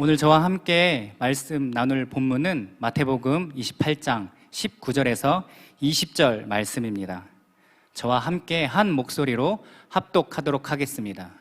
오늘 저와 함께 말씀 나눌 본문은 마태복음 28장 19절에서 20절 말씀입니다. 저와 함께 한 목소리로 합독하도록 하겠습니다.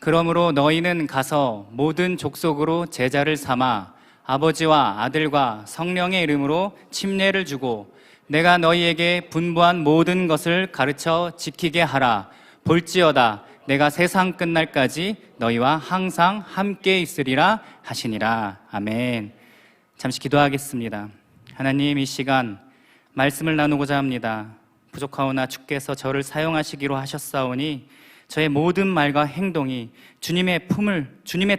그러므로 너희는 가서 모든 족속으로 제자를 삼아 아버지와 아들과 성령의 이름으로 침례를 주고 내가 너희에게 분부한 모든 것을 가르쳐 지키게 하라. 볼지어다 내가 세상 끝날까지 너희와 항상 함께 있으리라 하시니라. 아멘. 잠시 기도하겠습니다. 하나님, 이 시간 말씀을 나누고자 합니다. 부족하오나 주께서 저를 사용하시기로 하셨사오니 저의 모든 말과 행동이 주님의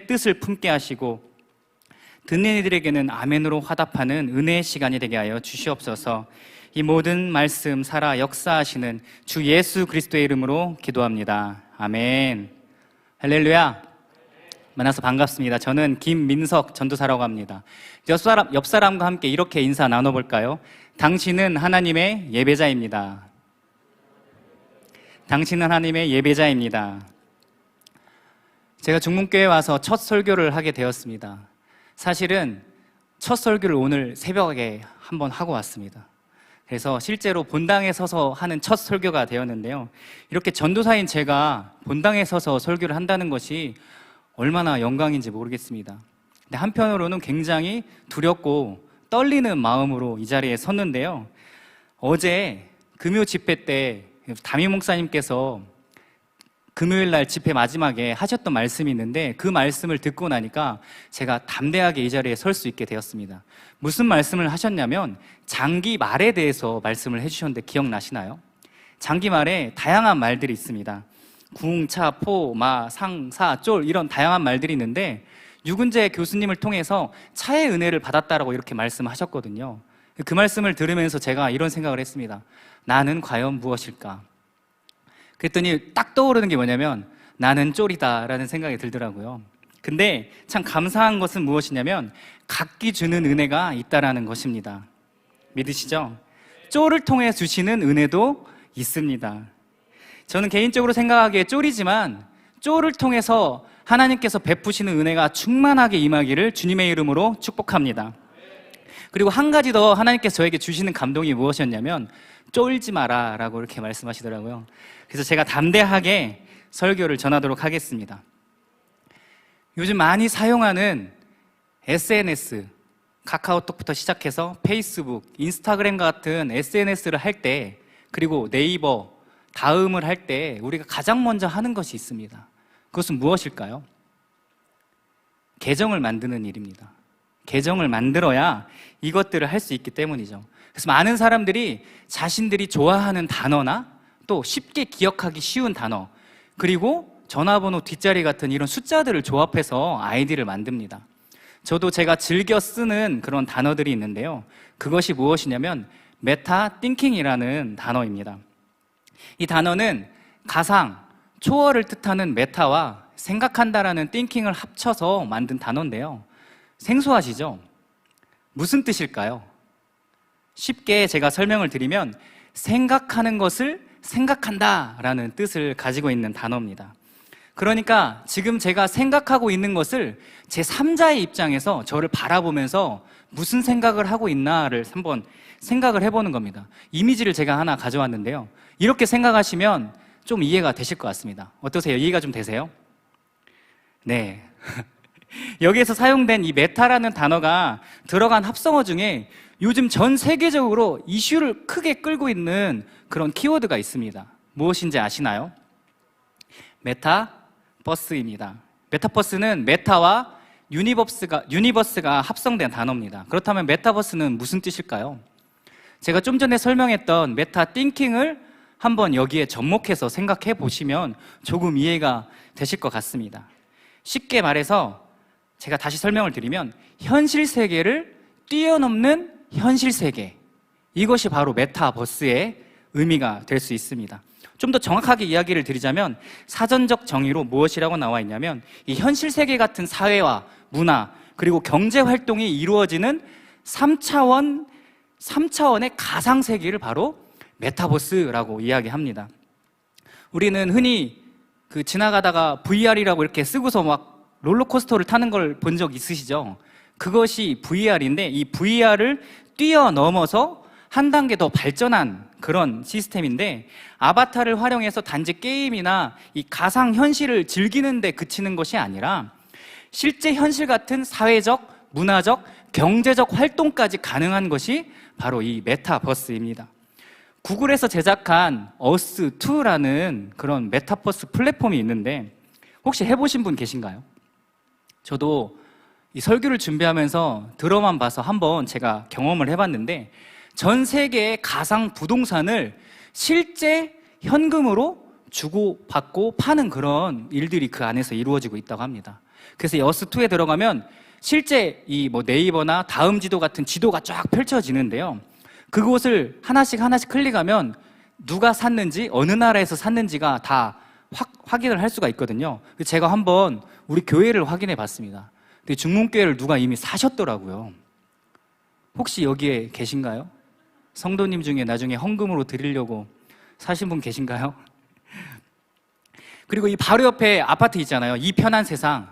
뜻을 품게 하시고 듣는 이들에게는 아멘으로 화답하는 은혜의 시간이 되게 하여 주시옵소서. 이 모든 말씀 살아 역사하시는 주 예수 그리스도의 이름으로 기도합니다. 아멘. 할렐루야. 만나서 반갑습니다. 저는 김민석 전도사라고 합니다. 옆 사람과 함께 이렇게 인사 나눠볼까요? 당신은 하나님의 예배자입니다. 당신은 하나님의 예배자입니다. 제가 중문교회에 와서 첫 설교를 하게 되었습니다. 사실은 첫 설교를 오늘 새벽에 한번 하고 왔습니다. 그래서 실제로 본당에 서서 하는 첫 설교가 되었는데요. 이렇게 전도사인 제가 본당에 서서 설교를 한다는 것이 얼마나 영광인지 모르겠습니다. 근데 한편으로는 굉장히 두렵고 떨리는 마음으로 이 자리에 섰는데요. 어제 금요 집회 때 담임 목사님께서 금요일 날 집회 마지막에 하셨던 말씀이 있는데 그 말씀을 듣고 나니까 제가 담대하게 이 자리에 설 수 있게 되었습니다. 무슨 말씀을 하셨냐면 장기말에 대해서 말씀을 해주셨는데 기억나시나요? 장기말에 다양한 말들이 있습니다. 궁, 차, 포, 마, 상, 사, 쫄 이런 다양한 말들이 있는데 유근재 교수님을 통해서 차의 은혜를 받았다라고 이렇게 말씀하셨거든요. 그 말씀을 들으면서 제가 이런 생각을 했습니다. 나는 과연 무엇일까? 그랬더니 딱 떠오르는 게 뭐냐면 나는 쫄이다 라는 생각이 들더라고요. 근데 참 감사한 것은 무엇이냐면 각기 주는 은혜가 있다라는 것입니다. 믿으시죠? 쫄을 통해 주시는 은혜도 있습니다. 저는 개인적으로 생각하기에 쫄이지만 쫄을 통해서 하나님께서 베푸시는 은혜가 충만하게 임하기를 주님의 이름으로 축복합니다. 그리고 한 가지 더 하나님께서 저에게 주시는 감동이 무엇이었냐면 쫄지 마라 라고 이렇게 말씀하시더라고요. 그래서 제가 담대하게 설교를 전하도록 하겠습니다. 요즘 많이 사용하는 SNS, 카카오톡부터 시작해서 페이스북, 인스타그램 같은 SNS를 할 때, 그리고 네이버, 다음을 할 때 우리가 가장 먼저 하는 것이 있습니다. 그것은 무엇일까요? 계정을 만드는 일입니다. 계정을 만들어야 이것들을 할 수 있기 때문이죠. 그래서 많은 사람들이 자신들이 좋아하는 단어나 또 쉽게 기억하기 쉬운 단어, 그리고 전화번호 뒷자리 같은 이런 숫자들을 조합해서 아이디를 만듭니다. 저도 제가 즐겨 쓰는 그런 단어들이 있는데요. 그것이 무엇이냐면 메타 띵킹이라는 단어입니다. 이 단어는 가상, 초월을 뜻하는 메타와 생각한다라는 띵킹을 합쳐서 만든 단어인데요. 생소하시죠? 무슨 뜻일까요? 쉽게 제가 설명을 드리면 생각하는 것을 생각한다 라는 뜻을 가지고 있는 단어입니다. 그러니까 지금 제가 생각하고 있는 것을 제3자의 입장에서 저를 바라보면서 무슨 생각을 하고 있나를 한번 생각을 해보는 겁니다. 이미지를 제가 하나 가져왔는데요. 이렇게 생각하시면 좀 이해가 되실 것 같습니다. 어떠세요? 이해가 좀 되세요? 네. 여기에서 사용된 이 메타라는 단어가 들어간 합성어 중에 요즘 전 세계적으로 이슈를 크게 끌고 있는 그런 키워드가 있습니다. 무엇인지 아시나요? 메타버스입니다. 메타버스는 메타와 유니버스가 합성된 단어입니다. 그렇다면 메타버스는 무슨 뜻일까요? 제가 좀 전에 설명했던 메타 띵킹을 한번 여기에 접목해서 생각해 보시면 조금 이해가 되실 것 같습니다. 쉽게 말해서 제가 다시 설명을 드리면 현실 세계를 뛰어넘는 현실 세계, 이것이 바로 메타버스의 의미가 될 수 있습니다. 좀 더 정확하게 이야기를 드리자면 사전적 정의로 무엇이라고 나와 있냐면 이 현실 세계 같은 사회와 문화 그리고 경제 활동이 이루어지는 3차원의 가상 세계를 바로 메타버스라고 이야기합니다. 우리는 흔히 지나가다가 VR이라고 이렇게 쓰고서 막 롤러코스터를 타는 걸 본 적 있으시죠? 그것이 VR인데 이 VR을 뛰어넘어서 한 단계 더 발전한 그런 시스템인데 아바타를 활용해서 단지 게임이나 이 가상현실을 즐기는 데 그치는 것이 아니라 실제 현실 같은 사회적, 문화적, 경제적 활동까지 가능한 것이 바로 이 메타버스입니다. 구글에서 제작한 어스2라는 그런 메타버스 플랫폼이 있는데 혹시 해보신 분 계신가요? 저도 이 설교를 준비하면서 들어만 봐서 한번 제가 경험을 해봤는데 전 세계의 가상 부동산을 실제 현금으로 주고받고 파는 그런 일들이 그 안에서 이루어지고 있다고 합니다. 그래서 이 어스2에 들어가면 실제 이 뭐 네이버나 다음지도 같은 지도가 쫙 펼쳐지는데요. 그곳을 하나씩 클릭하면 누가 샀는지, 어느 나라에서 샀는지가 다 확인을 할 수가 있거든요. 제가 한번 우리 교회를 확인해 봤습니다. 근데 중문교회를 누가 이미 사셨더라고요. 혹시 여기에 계신가요? 성도님 중에 나중에 헌금으로 드리려고 사신 분 계신가요? 그리고 이 바로 옆에 아파트 있잖아요. 이 편한 세상.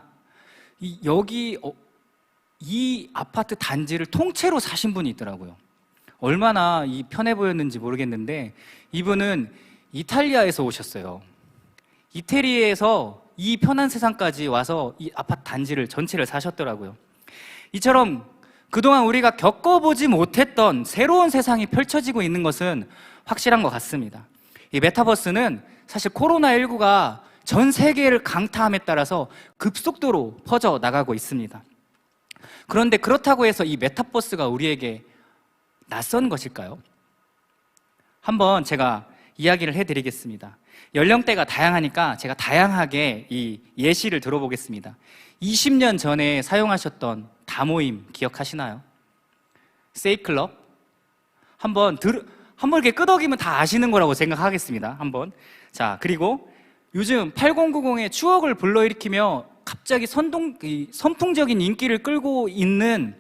이 아파트 단지를 통째로 사신 분이 있더라고요. 얼마나 이 편해 보였는지 모르겠는데 이분은 이탈리아에서 오셨어요. 이태리에서 이 편한 세상까지 와서 이 아파트 단지를 전체를 사셨더라고요. 이처럼 그동안 우리가 겪어보지 못했던 새로운 세상이 펼쳐지고 있는 것은 확실한 것 같습니다. 이 메타버스는 사실 코로나19가 전 세계를 강타함에 따라서 급속도로 퍼져 나가고 있습니다. 그런데 그렇다고 해서 이 메타버스가 우리에게 낯선 것일까요? 한번 제가 이야기를 해드리겠습니다. 연령대가 다양하니까 제가 다양하게 이 예시를 들어보겠습니다. 20년 전에 사용하셨던 다모임 기억하시나요? 세이클럽? 한번 이렇게 끄덕이면 다 아시는 거라고 생각하겠습니다. 한번. 자, 그리고 요즘 8090의 추억을 불러일으키며 갑자기 선풍적인 인기를 끌고 있는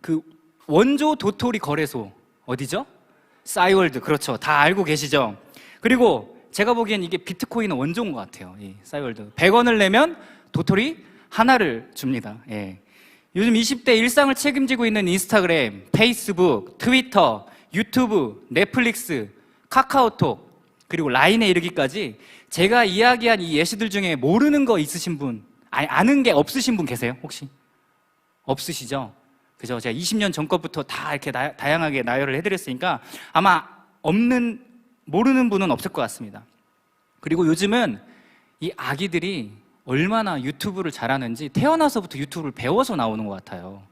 그 원조 도토리 거래소 어디죠? 싸이월드. 그렇죠. 다 알고 계시죠? 그리고 제가 보기엔 이게 비트코인의 원조인 것 같아요. 이 싸이월드. 100원을 내면 도토리 하나를 줍니다. 예. 요즘 20대 일상을 책임지고 있는 인스타그램, 페이스북, 트위터, 유튜브, 넷플릭스, 카카오톡, 그리고 라인에 이르기까지 제가 이야기한 이 예시들 중에 모르는 거 있으신 분, 아는 게 없으신 분 계세요? 혹시? 없으시죠? 그죠? 제가 20년 전 것부터 다 이렇게 다양하게 나열을 해드렸으니까 아마 모르는 분은 없을 것 같습니다. 그리고 요즘은 이 아기들이 얼마나 유튜브를 잘하는지 태어나서부터 유튜브를 배워서 나오는 것 같아요.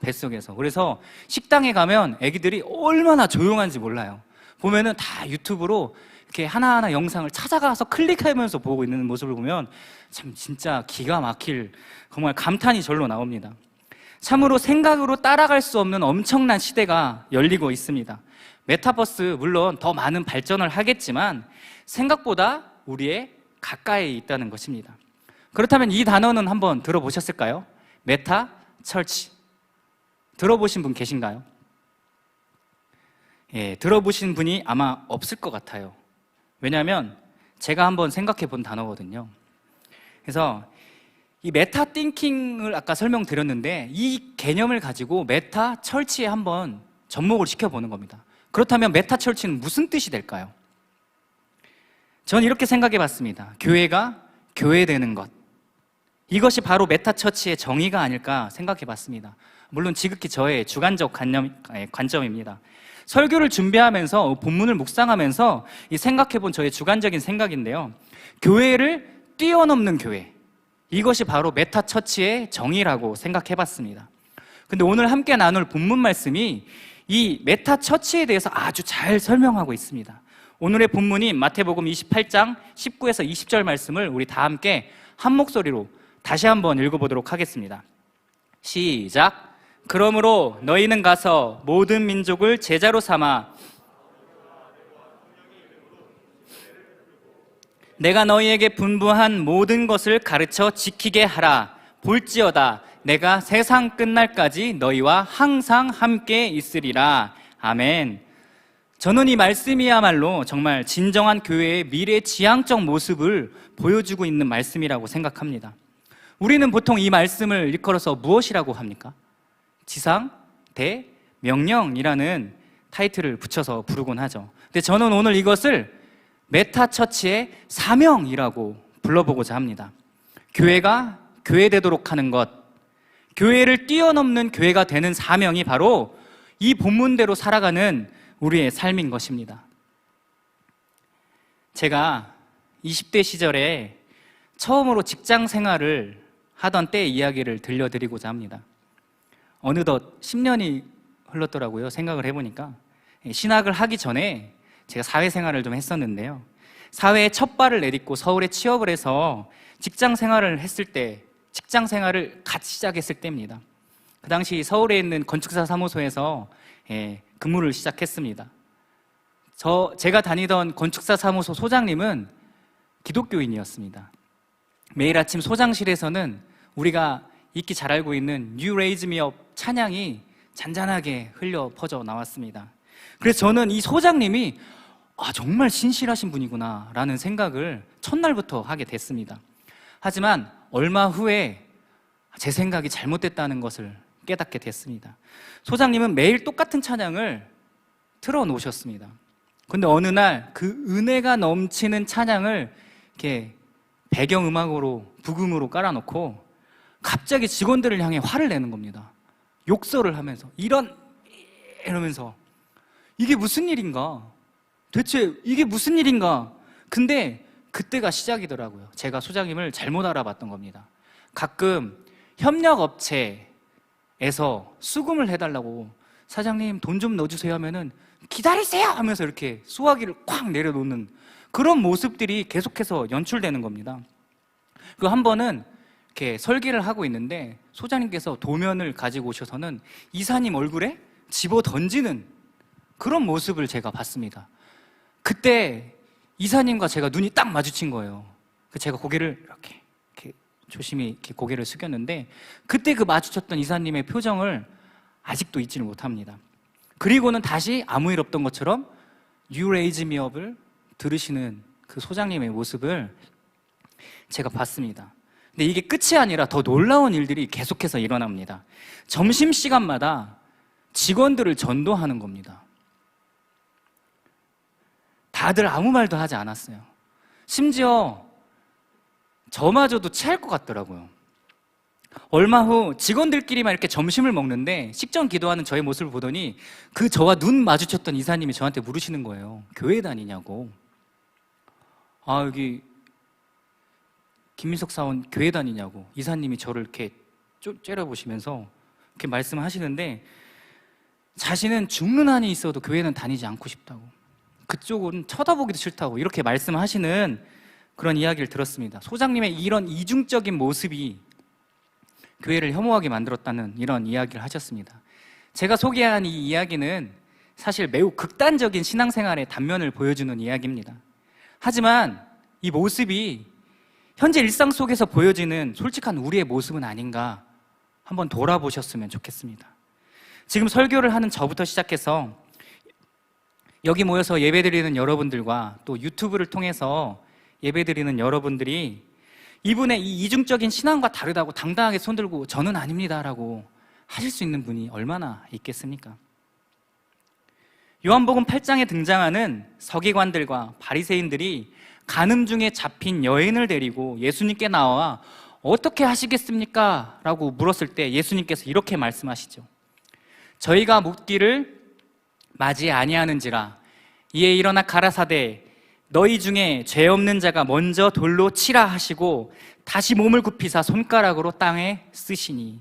뱃속에서. 그래서 식당에 가면 아기들이 얼마나 조용한지 몰라요. 보면은 다 유튜브로 이렇게 하나하나 영상을 찾아가서 클릭하면서 보고 있는 모습을 보면 참 진짜 기가 막힐 정말 감탄이 절로 나옵니다. 참으로 생각으로 따라갈 수 없는 엄청난 시대가 열리고 있습니다. 메타버스 물론 더 많은 발전을 하겠지만 생각보다 우리의 가까이 있다는 것입니다. 그렇다면 이 단어는 한번 들어보셨을까요? 메타 철치. 들어보신 분 계신가요? 예, 들어보신 분이 아마 없을 것 같아요. 왜냐하면 제가 한번 생각해 본 단어거든요. 그래서 이 메타 띵킹을 아까 설명드렸는데 이 개념을 가지고 메타 철치에 한번 접목을 시켜보는 겁니다. 그렇다면 메타 철치는 무슨 뜻이 될까요? 전 이렇게 생각해 봤습니다. 교회가 교회되는 것. 이것이 바로 메타 처치의 정의가 아닐까 생각해 봤습니다. 물론 지극히 저의 주관적 관점입니다. 설교를 준비하면서 본문을 묵상하면서 생각해 본 저의 주관적인 생각인데요. 교회를 뛰어넘는 교회. 이것이 바로 메타 처치의 정의라고 생각해 봤습니다. 근데 오늘 함께 나눌 본문 말씀이 이 메타 처치에 대해서 아주 잘 설명하고 있습니다. 오늘의 본문이 마태복음 28장 19에서 20절 말씀을 우리 다 함께 한 목소리로 다시 한번 읽어보도록 하겠습니다. 시작. 그러므로 너희는 가서 모든 민족을 제자로 삼아 내가 너희에게 분부한 모든 것을 가르쳐 지키게 하라. 볼지어다 내가 세상 끝날까지 너희와 항상 함께 있으리라. 아멘. 저는 이 말씀이야말로 정말 진정한 교회의 미래 지향적 모습을 보여주고 있는 말씀이라고 생각합니다. 우리는 보통 이 말씀을 일컬어서 무엇이라고 합니까? 지상, 대, 명령이라는 타이틀을 붙여서 부르곤 하죠. 근데 저는 오늘 이것을 메타처치의 사명이라고 불러보고자 합니다. 교회가 교회되도록 하는 것, 교회를 뛰어넘는 교회가 되는 사명이 바로 이 본문대로 살아가는 우리의 삶인 것입니다. 제가 20대 시절에 처음으로 직장 생활을 하던 때 이야기를 들려드리고자 합니다. 어느덧 10년이 흘렀더라고요. 생각을 해보니까. 신학을 하기 전에 제가 사회생활을 좀 했었는데요. 사회에 첫 발을 내딛고 서울에 취업을 해서 직장 생활을 했을 때, 직장 생활을 갓 시작했을 때입니다. 그 당시 서울에 있는 건축사 사무소에서 근무를 시작했습니다. 제가 다니던 건축사 사무소 소장님은 기독교인이었습니다. 매일 아침 소장실에서는 우리가 익히 잘 알고 있는 You Raise Me Up 찬양이 잔잔하게 흘려 퍼져 나왔습니다. 그래서 저는 이 소장님이 정말 신실하신 분이구나 라는 생각을 첫날부터 하게 됐습니다. 하지만 얼마 후에 제 생각이 잘못됐다는 것을 깨닫게 됐습니다. 소장님은 매일 똑같은 찬양을 틀어놓으셨습니다. 근데 어느 날 그 은혜가 넘치는 찬양을 이렇게 배경음악으로 부금으로 깔아놓고 갑자기 직원들을 향해 화를 내는 겁니다. 욕설을 하면서 이러면서 이게 무슨 일인가? 대체 이게 무슨 일인가? 근데 그때가 시작이더라고요. 제가 소장님을 잘못 알아봤던 겁니다. 가끔 협력업체에서 수금을 해달라고 사장님 돈 좀 넣어주세요 하면은 기다리세요 하면서 이렇게 수화기를 콱 내려놓는 그런 모습들이 계속해서 연출되는 겁니다. 그 한 번은 이렇게 설계를 하고 있는데 소장님께서 도면을 가지고 오셔서는 이사님 얼굴에 집어 던지는 그런 모습을 제가 봤습니다. 그때 이사님과 제가 눈이 딱 마주친 거예요. 제가 고개를 이렇게 조심히 이렇게 고개를 숙였는데 그때 그 마주쳤던 이사님의 표정을 아직도 잊지를 못합니다. 그리고는 다시 아무 일 없던 것처럼 You Raise Me Up을 들으시는 그 소장님의 모습을 제가 봤습니다. 근데 이게 끝이 아니라 더 놀라운 일들이 계속해서 일어납니다. 점심시간마다 직원들을 전도하는 겁니다. 다들 아무 말도 하지 않았어요. 심지어 저마저도 체할 것 같더라고요. 얼마 후 직원들끼리만 이렇게 점심을 먹는데 식전 기도하는 저의 모습을 보더니 그 저와 눈 마주쳤던 이사님이 저한테 물으시는 거예요. 교회 다니냐고. 여기 김민석 사원 교회 다니냐고. 이사님이 저를 이렇게 째려보시면서 이렇게 말씀하시는데 자신은 죽는 한이 있어도 교회는 다니지 않고 싶다고, 그쪽은 쳐다보기도 싫다고 이렇게 말씀하시는 그런 이야기를 들었습니다. 소장님의 이런 이중적인 모습이 교회를 혐오하게 만들었다는 이런 이야기를 하셨습니다. 제가 소개한 이 이야기는 사실 매우 극단적인 신앙생활의 단면을 보여주는 이야기입니다. 하지만 이 모습이 현재 일상 속에서 보여지는 솔직한 우리의 모습은 아닌가 한번 돌아보셨으면 좋겠습니다. 지금 설교를 하는 저부터 시작해서 여기 모여서 예배드리는 여러분들과 또 유튜브를 통해서 예배드리는 여러분들이 이분의 이 이중적인 신앙과 다르다고 당당하게 손들고 저는 아닙니다라고 하실 수 있는 분이 얼마나 있겠습니까? 요한복음 8장에 등장하는 서기관들과 바리새인들이 간음 중에 잡힌 여인을 데리고 예수님께 나와 어떻게 하시겠습니까? 라고 물었을 때 예수님께서 이렇게 말씀하시죠. 저희가 묻기를 맞이 아니하는지라 이에 일어나 가라사대 너희 중에 죄 없는 자가 먼저 돌로 치라 하시고 다시 몸을 굽히사 손가락으로 땅에 쓰시니,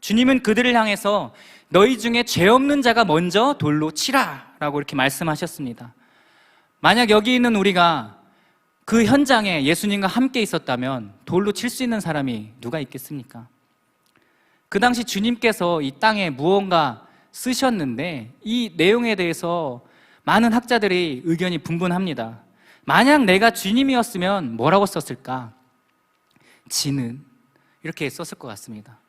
주님은 그들을 향해서 너희 중에 죄 없는 자가 먼저 돌로 치라 라고 이렇게 말씀하셨습니다. 만약 여기 있는 우리가 그 현장에 예수님과 함께 있었다면 돌로 칠 수 있는 사람이 누가 있겠습니까? 그 당시 주님께서 이 땅에 무언가 쓰셨는데 이 내용에 대해서 많은 학자들이 의견이 분분합니다. 만약 내가 주님이었으면 뭐라고 썼을까? 지는 이렇게 썼을 것 같습니다.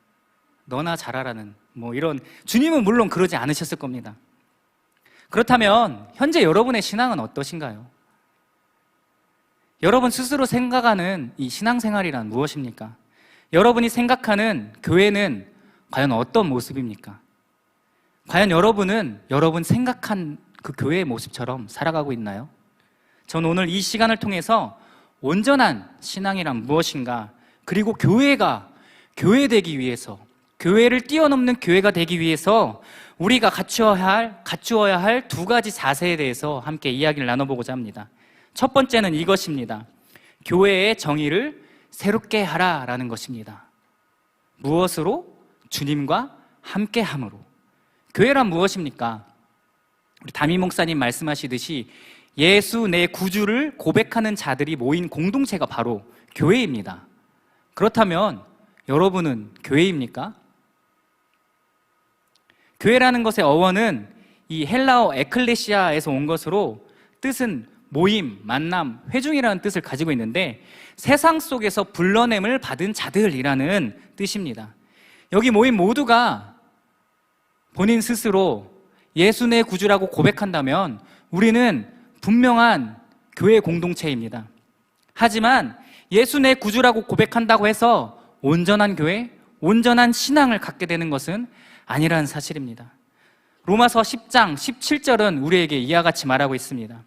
너나 잘하라는 이런. 주님은 물론 그러지 않으셨을 겁니다. 그렇다면 현재 여러분의 신앙은 어떠신가요? 여러분 스스로 생각하는 이 신앙생활이란 무엇입니까? 여러분이 생각하는 교회는 과연 어떤 모습입니까? 과연 여러분은 여러분 생각한 그 교회의 모습처럼 살아가고 있나요? 저는 오늘 이 시간을 통해서 온전한 신앙이란 무엇인가, 그리고 교회가 교회 되기 위해서, 교회를 뛰어넘는 교회가 되기 위해서 우리가 갖추어야 할 두 가지 자세에 대해서 함께 이야기를 나눠보고자 합니다. 첫 번째는 이것입니다. 교회의 정의를 새롭게 하라라는 것입니다. 무엇으로? 주님과 함께함으로. 교회란 무엇입니까? 우리 담임 목사님 말씀하시듯이 예수 내 구주를 고백하는 자들이 모인 공동체가 바로 교회입니다. 그렇다면 여러분은 교회입니까? 교회라는 것의 어원은 이 헬라어 에클레시아에서 온 것으로 뜻은 모임, 만남, 회중이라는 뜻을 가지고 있는데 세상 속에서 불러냄을 받은 자들이라는 뜻입니다. 여기 모인 모두가 본인 스스로 예수 내 구주라고 고백한다면 우리는 분명한 교회 공동체입니다. 하지만 예수 내 구주라고 고백한다고 해서 온전한 교회, 온전한 신앙을 갖게 되는 것은 아니라는 사실입니다. 로마서 10장 17절은 우리에게 이와 같이 말하고 있습니다.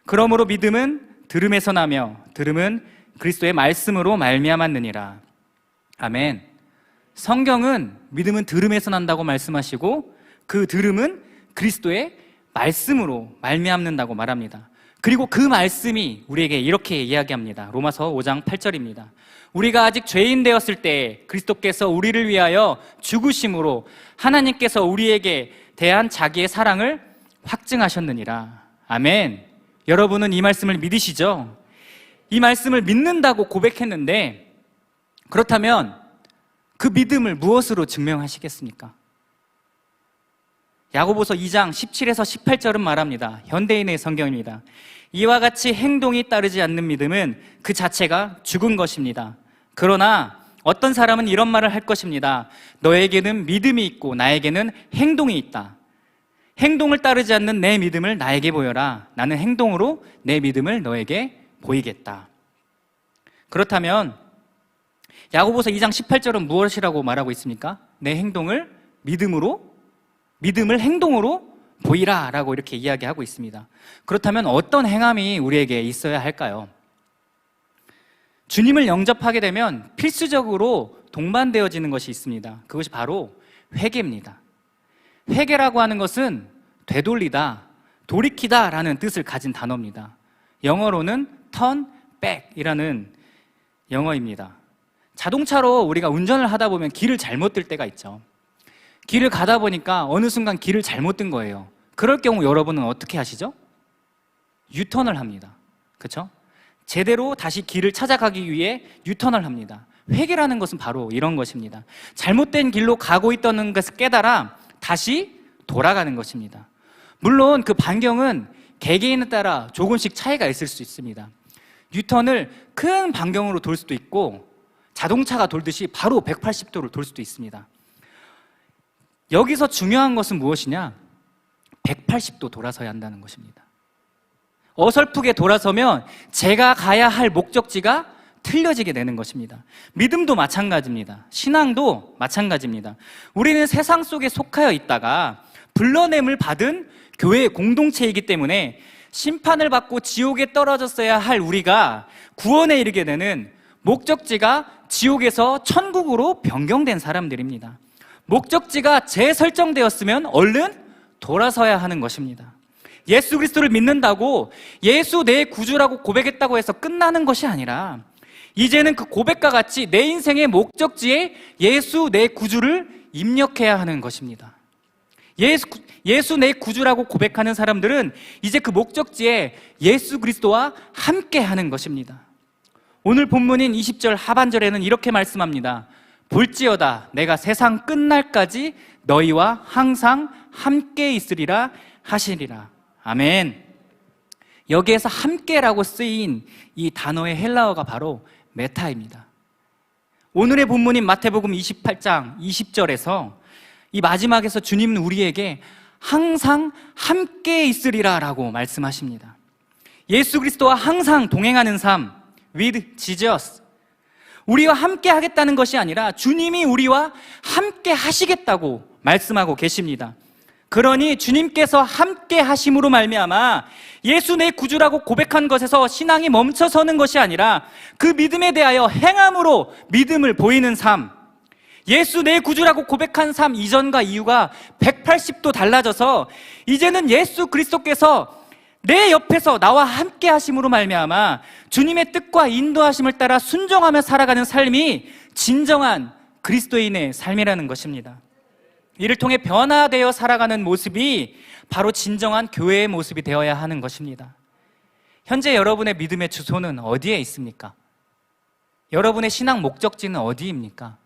그러므로 믿음은 들음에서 나며 들음은 그리스도의 말씀으로 말미암았느니라. 아멘. 성경은 믿음은 들음에서 난다고 말씀하시고 그 들음은 그리스도의 말씀으로 말미암는다고 말합니다. 그리고 그 말씀이 우리에게 이렇게 이야기합니다. 로마서 5장 8절입니다. 우리가 아직 죄인 되었을 때 그리스도께서 우리를 위하여 죽으심으로 하나님께서 우리에게 대한 자기의 사랑을 확증하셨느니라. 아멘. 여러분은 이 말씀을 믿으시죠? 이 말씀을 믿는다고 고백했는데 그렇다면 그 믿음을 무엇으로 증명하시겠습니까? 야고보서 2장 17에서 18절은 말합니다. 현대인의 성경입니다. 이와 같이 행동이 따르지 않는 믿음은 그 자체가 죽은 것입니다. 그러나 어떤 사람은 이런 말을 할 것입니다. 너에게는 믿음이 있고 나에게는 행동이 있다. 행동을 따르지 않는 내 믿음을 나에게 보여라. 나는 행동으로 내 믿음을 너에게 보이겠다. 그렇다면 야고보서 2장 18절은 무엇이라고 말하고 있습니까? 내 행동을 믿음을 행동으로 보이라 라고 이렇게 이야기하고 있습니다. 그렇다면 어떤 행함이 우리에게 있어야 할까요? 주님을 영접하게 되면 필수적으로 동반되어지는 것이 있습니다. 그것이 바로 회개입니다. 회개라고 하는 것은 되돌리다, 돌이키다 라는 뜻을 가진 단어입니다. 영어로는 turn back 이라는 영어입니다. 자동차로 우리가 운전을 하다 보면 길을 잘못 들 때가 있죠. 길을 가다 보니까 어느 순간 길을 잘못 든 거예요. 그럴 경우 여러분은 어떻게 하시죠? 유턴을 합니다. 그렇죠? 제대로 다시 길을 찾아가기 위해 유턴을 합니다. 회개라는 것은 바로 이런 것입니다. 잘못된 길로 가고 있다는 것을 깨달아 다시 돌아가는 것입니다. 물론 그 반경은 개개인에 따라 조금씩 차이가 있을 수 있습니다. 유턴을 큰 반경으로 돌 수도 있고 자동차가 돌듯이 바로 180도를 돌 수도 있습니다. 여기서 중요한 것은 무엇이냐? 180도 돌아서야 한다는 것입니다. 어설프게 돌아서면 제가 가야 할 목적지가 틀려지게 되는 것입니다. 믿음도 마찬가지입니다. 신앙도 마찬가지입니다. 우리는 세상 속에 속하여 있다가 불러냄을 받은 교회의 공동체이기 때문에 심판을 받고 지옥에 떨어졌어야 할 우리가 구원에 이르게 되는 목적지가 지옥에서 천국으로 변경된 사람들입니다. 목적지가 재설정되었으면 얼른 돌아서야 하는 것입니다. 예수 그리스도를 믿는다고 예수 내 구주라고 고백했다고 해서 끝나는 것이 아니라 이제는 그 고백과 같이 내 인생의 목적지에 예수 내 구주를 입력해야 하는 것입니다. 예수 내 구주라고 고백하는 사람들은 이제 그 목적지에 예수 그리스도와 함께 하는 것입니다. 오늘 본문인 20절 하반절에는 이렇게 말씀합니다. 볼지어다 내가 세상 끝날까지 너희와 항상 함께 있으리라 하시리라. 아멘. 여기에서 함께라고 쓰인 이 단어의 헬라어가 바로 메타입니다. 오늘의 본문인 마태복음 28장 20절에서 이 마지막에서 주님은 우리에게 항상 함께 있으리라 라고 말씀하십니다. 예수 그리스도와 항상 동행하는 삶, with Jesus. 우리와 함께 하겠다는 것이 아니라 주님이 우리와 함께 하시겠다고 말씀하고 계십니다. 그러니 주님께서 함께 하심으로 말미암아 예수 내 구주라고 고백한 것에서 신앙이 멈춰서는 것이 아니라 그 믿음에 대하여 행함으로 믿음을 보이는 삶, 예수 내 구주라고 고백한 삶 이전과 이후가 180도 달라져서 이제는 예수 그리스도께서 내 옆에서 나와 함께 하심으로 말미암아 주님의 뜻과 인도하심을 따라 순종하며 살아가는 삶이 진정한 그리스도인의 삶이라는 것입니다. 이를 통해 변화되어 살아가는 모습이 바로 진정한 교회의 모습이 되어야 하는 것입니다. 현재 여러분의 믿음의 주소는 어디에 있습니까? 여러분의 신앙 목적지는 어디입니까?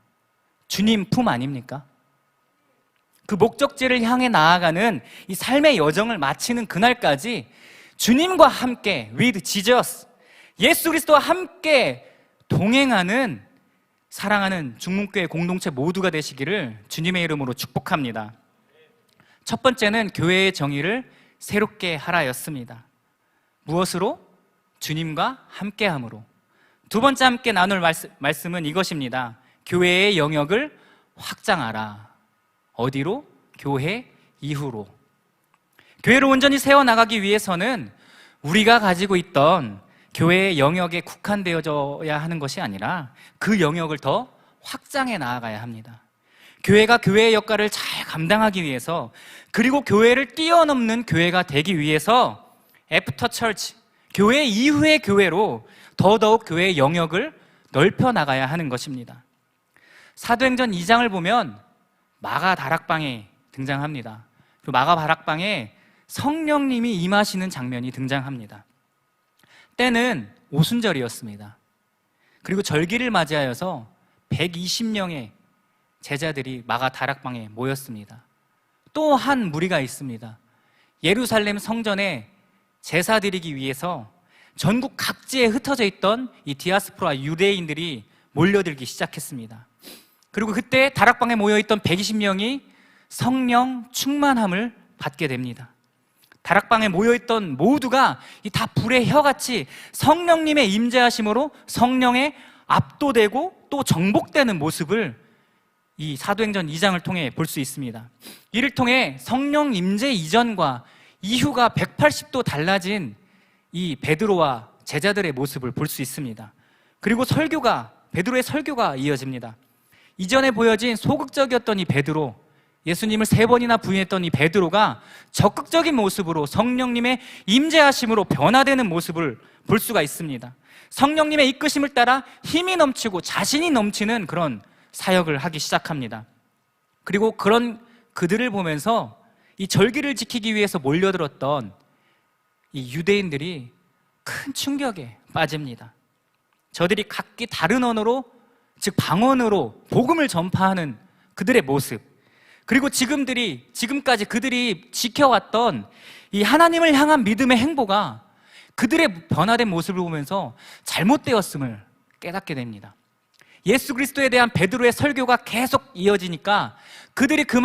주님 품 아닙니까? 그 목적지를 향해 나아가는 이 삶의 여정을 마치는 그날까지 주님과 함께 with Jesus, 예수 그리스도와 함께 동행하는 사랑하는 중문교회 공동체 모두가 되시기를 주님의 이름으로 축복합니다. 첫 번째는 교회의 정의를 새롭게 하라였습니다. 무엇으로? 주님과 함께함으로. 두 번째 함께 나눌 말씀은 이것입니다. 교회의 영역을 확장하라. 어디로? 교회 이후로. 교회를 온전히 세워나가기 위해서는 우리가 가지고 있던 교회의 영역에 국한되어져야 하는 것이 아니라 그 영역을 더 확장해 나아가야 합니다. 교회가 교회의 역할을 잘 감당하기 위해서, 그리고 교회를 뛰어넘는 교회가 되기 위해서 애프터 철치, 교회 이후의 교회로 더더욱 교회의 영역을 넓혀 나가야 하는 것입니다. 사도행전 2장을 보면 마가 다락방에 등장합니다. 그 마가 다락방에 성령님이 임하시는 장면이 등장합니다. 때는 오순절이었습니다. 그리고 절기를 맞이하여서 120명의 제자들이 마가 다락방에 모였습니다. 또 한 무리가 있습니다. 예루살렘 성전에 제사 드리기 위해서 전국 각지에 흩어져 있던 이 디아스포라 유대인들이 몰려들기 시작했습니다. 그리고 그때 다락방에 모여있던 120명이 성령 충만함을 받게 됩니다. 다락방에 모여있던 모두가 다 불의 혀같이 성령님의 임재하심으로 성령에 압도되고 또 정복되는 모습을 이 사도행전 2장을 통해 볼 수 있습니다. 이를 통해 성령 임재 이전과 이후가 180도 달라진 이 베드로와 제자들의 모습을 볼 수 있습니다. 그리고 베드로의 설교가 이어집니다. 이전에 보여진 소극적이었던 이 베드로, 예수님을 3번이나 부인했던 이 베드로가 적극적인 모습으로 성령님의 임재하심으로 변화되는 모습을 볼 수가 있습니다. 성령님의 이끄심을 따라 힘이 넘치고 자신이 넘치는 그런 사역을 하기 시작합니다. 그리고 그런 그들을 보면서 이 절기를 지키기 위해서 몰려들었던 이 유대인들이 큰 충격에 빠집니다. 저들이 각기 다른 언어로, 즉 방언으로 복음을 전파하는 그들의 모습, 그리고 지금까지 그들이 지켜왔던 이 하나님을 향한 믿음의 행보가 그들의 변화된 모습을 보면서 잘못되었음을 깨닫게 됩니다. 예수 그리스도에 대한 베드로의 설교가 계속 이어지니까 그들이 그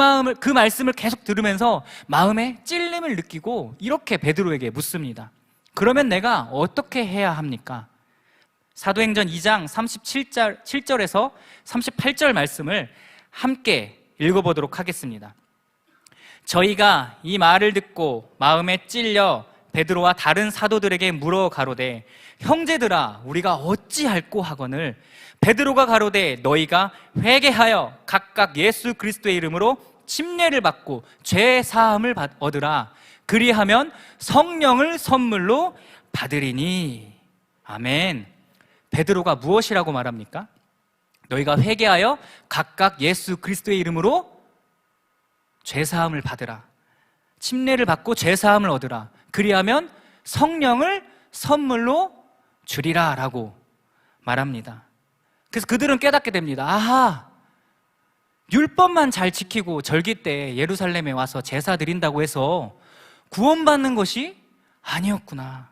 말씀을 계속 들으면서 마음에 찔림을 느끼고 이렇게 베드로에게 묻습니다. 그러면 내가 어떻게 해야 합니까? 사도행전 2장 37절에서 38절 말씀을 함께 읽어보도록 하겠습니다. 저희가 이 말을 듣고 마음에 찔려 베드로와 다른 사도들에게 물어 가로되 형제들아 우리가 어찌할꼬 하거늘 베드로가 가로되 너희가 회개하여 각각 예수 그리스도의 이름으로 침례를 받고 죄 사함을 얻으라. 그리하면 성령을 선물로 받으리니. 아멘. 베드로가 무엇이라고 말합니까? 너희가 회개하여 각각 예수 그리스도의 이름으로 죄 사함을 받으라. 침례를 받고 죄 사함을 얻으라. 그리하면 성령을 선물로 주리라 라고 말합니다. 그래서 그들은 깨닫게 됩니다. 아하, 율법만 잘 지키고 절기 때 예루살렘에 와서 제사 드린다고 해서 구원받는 것이 아니었구나.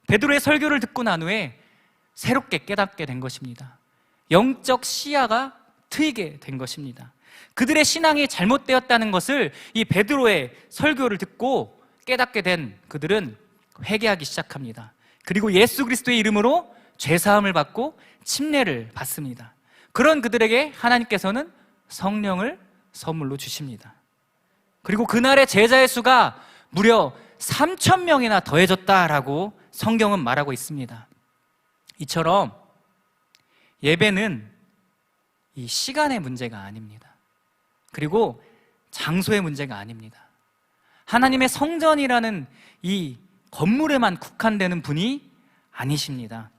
베드로의 설교를 듣고 난 후에 새롭게 깨닫게 된 것입니다. 영적 시야가 트이게 된 것입니다. 그들의 신앙이 잘못되었다는 것을 이 베드로의 설교를 듣고 깨닫게 된 그들은 회개하기 시작합니다. 그리고 예수 그리스도의 이름으로 죄사함을 받고 침례를 받습니다. 그런 그들에게 하나님께서는 성령을 선물로 주십니다. 그리고 그날의 제자의 수가 무려 3,000명이나 더해졌다라고 성경은 말하고 있습니다. 이처럼 예배는 이 시간의 문제가 아닙니다. 그리고 장소의 문제가 아닙니다. 하나님의 성전이라는 이 건물에만 국한되는 분이 아니십니다.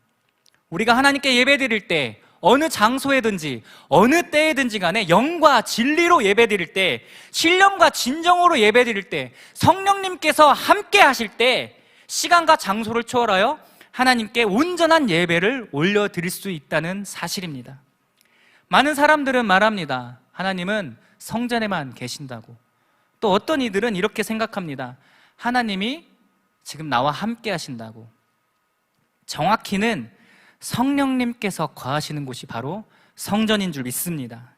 우리가 하나님께 예배드릴 때 어느 장소에든지 어느 때에든지 간에 영과 진리로 예배드릴 때, 신령과 진정으로 예배드릴 때, 성령님께서 함께 하실 때 시간과 장소를 초월하여 하나님께 온전한 예배를 올려드릴 수 있다는 사실입니다. 많은 사람들은 말합니다. 하나님은 성전에만 계신다고. 또 어떤 이들은 이렇게 생각합니다. 하나님이 지금 나와 함께 하신다고. 정확히는 성령님께서 거하시는 곳이 바로 성전인 줄 믿습니다.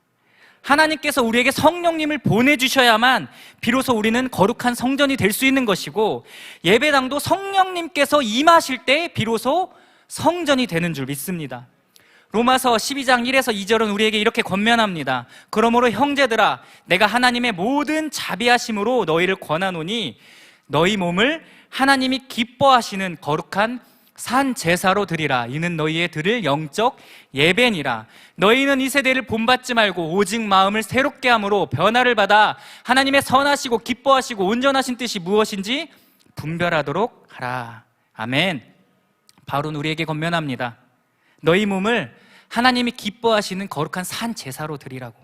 하나님께서 우리에게 성령님을 보내주셔야만 비로소 우리는 거룩한 성전이 될 수 있는 것이고, 예배당도 성령님께서 임하실 때 비로소 성전이 되는 줄 믿습니다. 로마서 12장 1에서 2절은 우리에게 이렇게 권면합니다. 그러므로 형제들아, 내가 하나님의 모든 자비하심으로 너희를 권하노니 너희 몸을 하나님이 기뻐하시는 거룩한 산 제사로 드리라. 이는 너희의 드릴 영적 예배니라. 너희는 이 세대를 본받지 말고 오직 마음을 새롭게 함으로 변화를 받아 하나님의 선하시고 기뻐하시고 온전하신 뜻이 무엇인지 분별하도록 하라. 아멘. 바울은 우리에게 권면합니다. 너희 몸을 하나님이 기뻐하시는 거룩한 산 제사로 드리라고.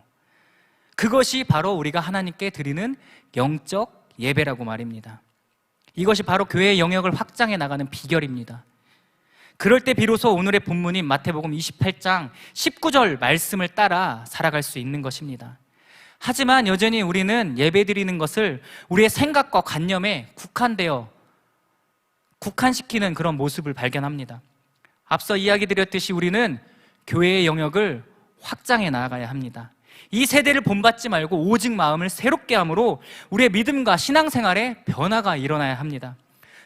그것이 바로 우리가 하나님께 드리는 영적 예배라고 말입니다. 이것이 바로 교회의 영역을 확장해 나가는 비결입니다. 그럴 때 비로소 오늘의 본문인 마태복음 28장 19절 말씀을 따라 살아갈 수 있는 것입니다. 하지만 여전히 우리는 예배드리는 것을 우리의 생각과 관념에 국한시키는 그런 모습을 발견합니다. 앞서 이야기 드렸듯이 우리는 교회의 영역을 확장해 나가야 합니다. 이 세대를 본받지 말고 오직 마음을 새롭게 함으로 우리의 믿음과 신앙생활에 변화가 일어나야 합니다.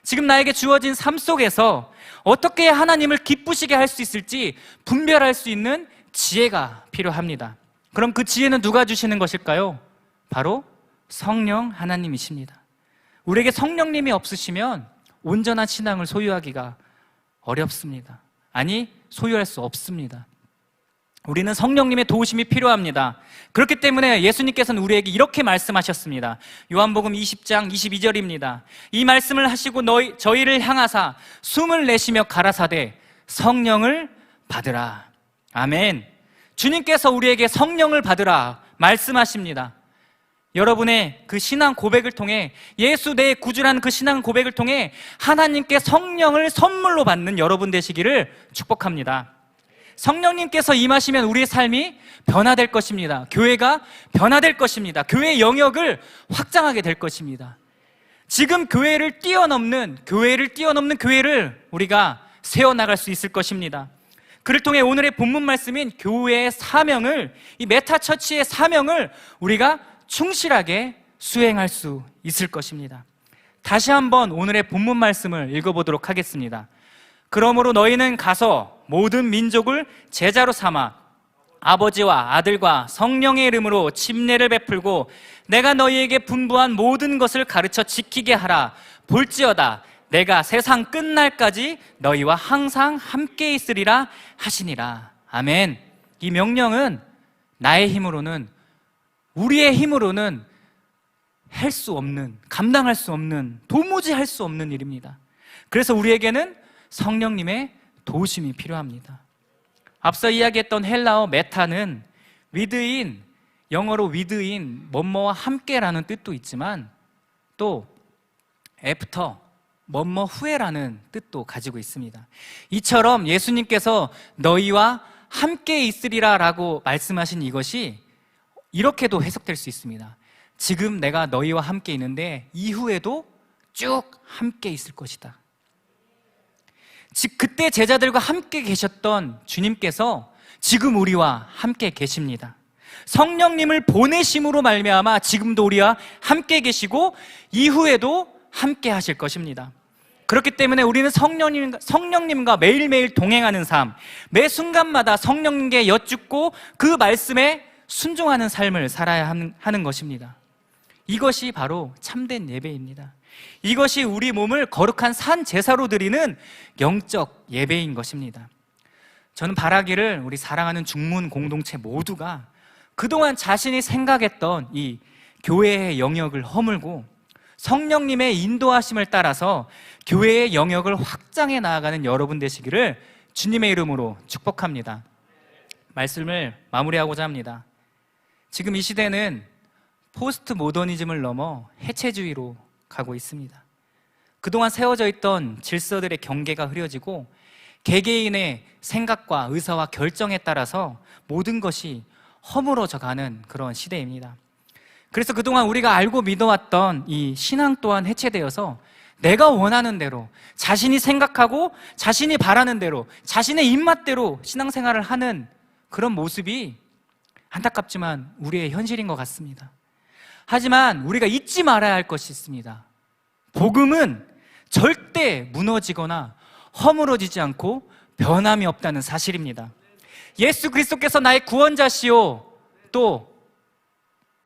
지금 나에게 주어진 삶 속에서 어떻게 하나님을 기쁘시게 할 수 있을지 분별할 수 있는 지혜가 필요합니다. 그럼 그 지혜는 누가 주시는 것일까요? 바로 성령 하나님이십니다. 우리에게 성령님이 없으시면 온전한 신앙을 소유하기가 어렵습니다. 아니, 소유할 수 없습니다. 우리는 성령님의 도우심이 필요합니다. 그렇기 때문에 예수님께서는 우리에게 이렇게 말씀하셨습니다. 요한복음 20장 22절입니다. 이 말씀을 하시고 저희를 향하사 숨을 내쉬며 가라사대 성령을 받으라. 아멘. 주님께서 우리에게 성령을 받으라 말씀하십니다. 여러분의 그 신앙 고백을 통해, 예수 내 구주라는 그 신앙 고백을 통해 하나님께 성령을 선물로 받는 여러분 되시기를 축복합니다. 성령님께서 임하시면 우리의 삶이 변화될 것입니다. 교회가 변화될 것입니다. 교회의 영역을 확장하게 될 것입니다. 지금 교회를 뛰어넘는 교회를 우리가 세워나갈 수 있을 것입니다. 그를 통해 오늘의 본문 말씀인 교회의 사명을, 이 메타처치의 사명을 우리가 충실하게 수행할 수 있을 것입니다. 다시 한번 오늘의 본문 말씀을 읽어보도록 하겠습니다. 그러므로 너희는 가서 모든 민족을 제자로 삼아 아버지와 아들과 성령의 이름으로 침례를 베풀고 내가 너희에게 분부한 모든 것을 가르쳐 지키게 하라. 볼지어다 내가 세상 끝날까지 너희와 항상 함께 있으리라 하시니라. 아멘. 이 명령은 나의 힘으로는, 우리의 힘으로는 할 수 없는, 감당할 수 없는, 도무지 할 수 없는 일입니다. 그래서 우리에게는 성령님의 도우심이 필요합니다. 앞서 이야기했던 헬라어 메타는 위드인, 영어로 위드인, 뭐뭐와 함께라는 뜻도 있지만 또 애프터, 뭐뭐 후에라는 뜻도 가지고 있습니다. 이처럼 예수님께서 너희와 함께 있으리라 라고 말씀하신 이것이 이렇게도 해석될 수 있습니다. 지금 내가 너희와 함께 있는데 이후에도 쭉 함께 있을 것이다. 즉 그때 제자들과 함께 계셨던 주님께서 지금 우리와 함께 계십니다. 성령님을 보내심으로 말미암아 지금도 우리와 함께 계시고 이후에도 함께 하실 것입니다. 그렇기 때문에 우리는 성령님과 매일매일 동행하는 삶, 매 순간마다 성령님께 여쭙고 그 말씀에 순종하는 삶을 살아야 하는 것입니다. 이것이 바로 참된 예배입니다. 이것이 우리 몸을 거룩한 산 제사로 드리는 영적 예배인 것입니다. 저는 바라기를 우리 사랑하는 중문 공동체 모두가 그동안 자신이 생각했던 이 교회의 영역을 허물고 성령님의 인도하심을 따라서 교회의 영역을 확장해 나아가는 여러분 되시기를 주님의 이름으로 축복합니다. 말씀을 마무리하고자 합니다. 지금 이 시대는 포스트 모더니즘을 넘어 해체주의로 가고 있습니다. 그동안 세워져 있던 질서들의 경계가 흐려지고 개개인의 생각과 의사와 결정에 따라서 모든 것이 허물어져 가는 그런 시대입니다. 그래서 그동안 우리가 알고 믿어왔던 이 신앙 또한 해체되어서 내가 원하는 대로, 자신이 생각하고 자신이 바라는 대로, 자신의 입맛대로 신앙생활을 하는 그런 모습이 안타깝지만 우리의 현실인 것 같습니다. 하지만 우리가 잊지 말아야 할 것이 있습니다. 복음은 절대 무너지거나 허물어지지 않고 변함이 없다는 사실입니다. 예수 그리스도께서 나의 구원자시오, 또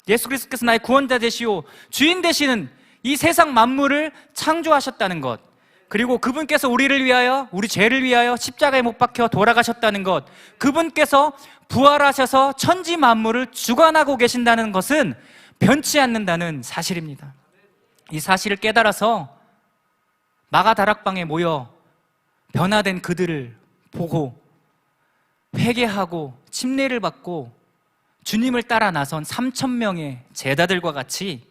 예수 그리스도께서 나의 구원자 되시오, 주인 되시는 이 세상 만물을 창조하셨다는 것, 그리고 그분께서 우리를 위하여, 우리 죄를 위하여 십자가에 못 박혀 돌아가셨다는 것, 그분께서 부활하셔서 천지 만물을 주관하고 계신다는 것은 변치 않는다는 사실입니다. 이 사실을 깨달아서 마가다락방에 모여 변화된 그들을 보고 회개하고 침례를 받고 주님을 따라 나선 3,000명의 제자들과 같이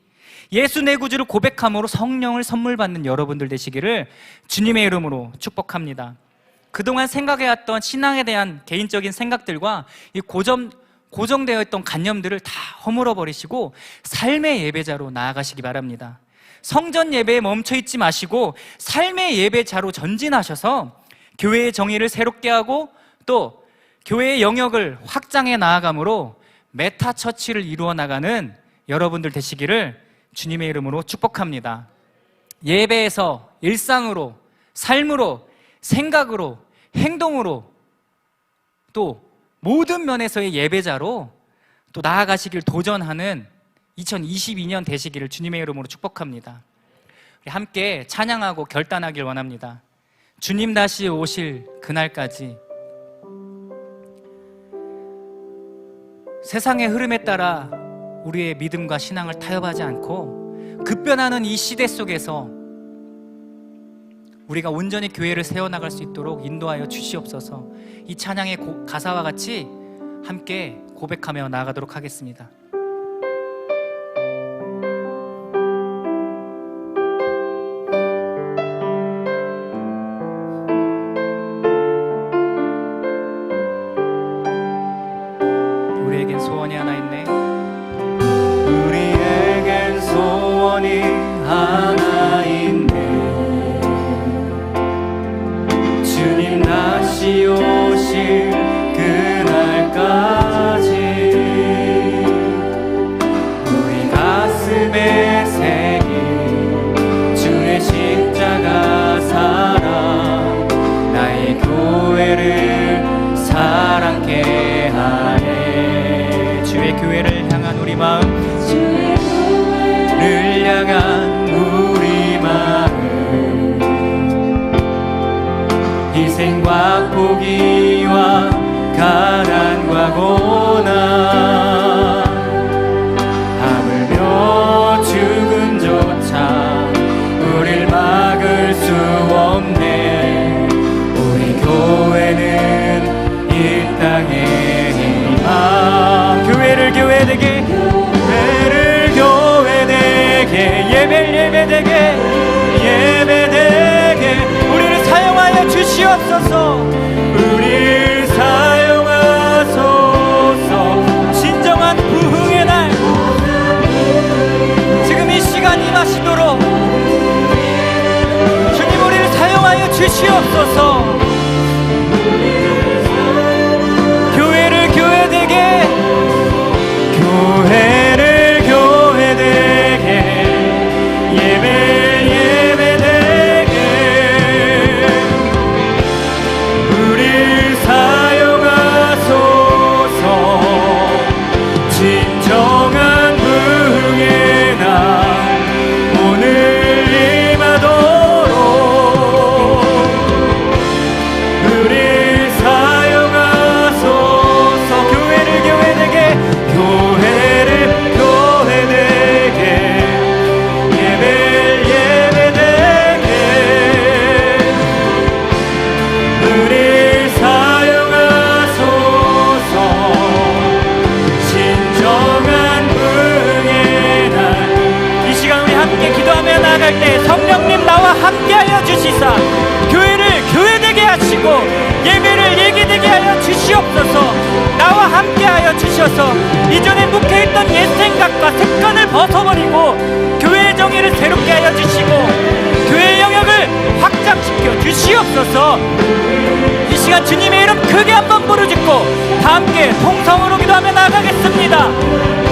예수 내 구주를 고백함으로 성령을 선물 받는 여러분들 되시기를 주님의 이름으로 축복합니다. 그동안 생각해왔던 신앙에 대한 개인적인 생각들과 이 고정되어 있던 관념들을 다 허물어 버리시고 삶의 예배자로 나아가시기 바랍니다. 성전 예배에 멈춰 있지 마시고 삶의 예배자로 전진하셔서 교회의 정의를 새롭게 하고 또 교회의 영역을 확장해 나아감으로 메타처치를 이루어 나가는 여러분들 되시기를 주님의 이름으로 축복합니다. 예배에서 일상으로, 삶으로, 생각으로, 행동으로 또 모든 면에서의 예배자로 또 나아가시길 도전하는 2022년 되시기를 주님의 이름으로 축복합니다. 함께 찬양하고 결단하길 원합니다. 주님 다시 오실 그날까지 세상의 흐름에 따라 우리의 믿음과 신앙을 타협하지 않고 급변하는 이 시대 속에서 우리가 온전히 교회를 세워나갈 수 있도록 인도하여 주시옵소서. 이 찬양의 가사와 같이 함께 고백하며 나아가도록 하겠습니다. 우리에겐 소원이 하나 있네. 우리에겐 소원이 하나 있네. 주님 다시 오실 그날까지 우리 가슴에 새긴 주의 십자가 사랑, 나의 교회를 사랑케 하네. 주의 교회를 향한 우리 마음, 주의 교회를 향한 우리 마음, 희생과 포기와 가난과 고난, 하물며 죽음조차 우릴 막을 수 없네. 우리 교회는 이 땅의 희망. 교회를 교회되게, 교회를 교회되게, 예배를 예배되게, 예배되게 우리를 사용하여 주시옵소서. 우리를 사용하소서. 진정한 부흥의 날 지금 이 시간 임하시도록 주님 우리를 사용하여 주시옵소서. 교회를 교회되게, 교회를 교회되게, 예배 예배되게 주시고 예배를 예기되게 하여 주시옵소서. 나와 함께하여 주셔서 이전에 묵혀있던 옛 생각과 습관을 벗어버리고 교회의 정의를 새롭게 하여 주시고 교회의 영역을 확장시켜 주시옵소서. 이 시간 주님의 이름 크게 한번 부르짖고 다 함께 통성으로 기도하며 나가겠습니다.